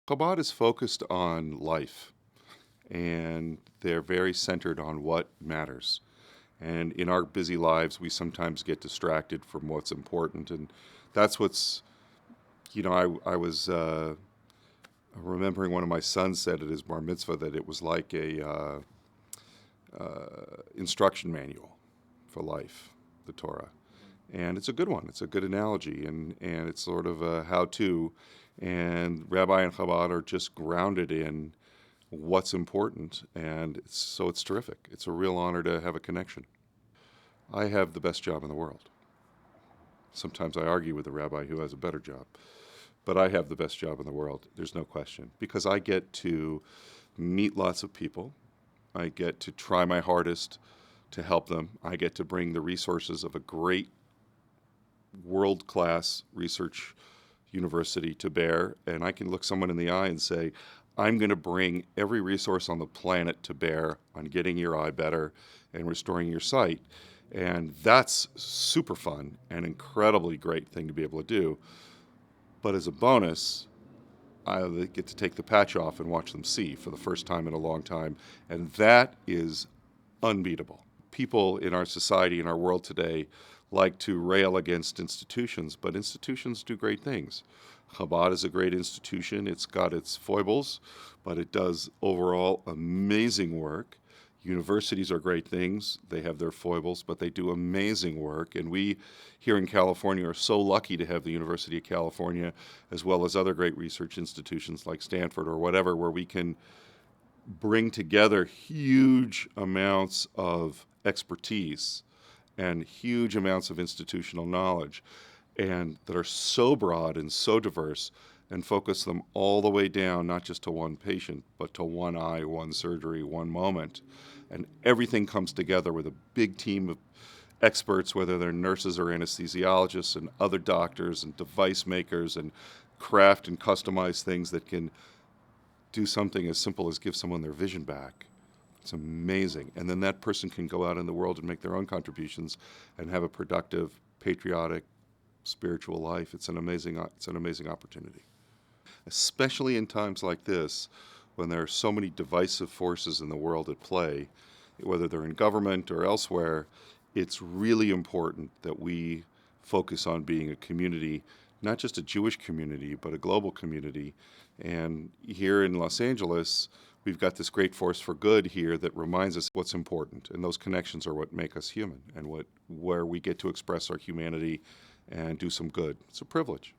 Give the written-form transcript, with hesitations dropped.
Chabad is focused on life, and they're very centered on what matters. And in our busy lives, we sometimes get distracted from what's important, and that's what's, I was remembering one of my sons said at his bar mitzvah that it was like a instruction manual for life, the Torah. And it's a good one. It's a good analogy, and it's sort of a how-to. And Rabbi and Chabad are just grounded in what's important, and so it's terrific. It's a real honor to have a connection. I have the best job in the world. Sometimes I argue with a rabbi who has a better job, but I have the best job in the world, there's no question, because I get to meet lots of people. I get to try my hardest to help them. I get to bring the resources of a great world-class research university to bear, and I can look someone in the eye and say, I'm going to bring every resource on the planet to bear on getting your eye better and restoring your sight. And that's super fun and incredibly great thing to be able to do. But as a bonus, I get to take the patch off and watch them see for the first time in a long time. And that is unbeatable. People in our society, in our world today, like to rail against institutions, but institutions do great things. Chabad is a great institution. It's got its foibles, but it does overall amazing work. Universities are great things. They have their foibles, but they do amazing work. And we here in California are so lucky to have the University of California, as well as other great research institutions like Stanford or whatever, where we can bring together huge amounts of expertise and huge amounts of institutional knowledge, and that are so broad and so diverse, and focus them all the way down, not just to one patient, but to one eye, one surgery, one moment. And everything comes together with a big team of experts, whether they're nurses or anesthesiologists and other doctors and device makers, and craft and customize things that can do something as simple as give someone their vision back. It's amazing. And then that person can go out in the world and make their own contributions and have a productive, patriotic, spiritual life. It's an amazing opportunity. Especially in times like this, when there are so many divisive forces in the world at play, whether they're in government or elsewhere, it's really important that we focus on being a community, not just a Jewish community, but a global community. And here in Los Angeles, we've got this great force for good here that reminds us what's important. And those connections are what make us human and where we get to express our humanity and do some good. It's a privilege.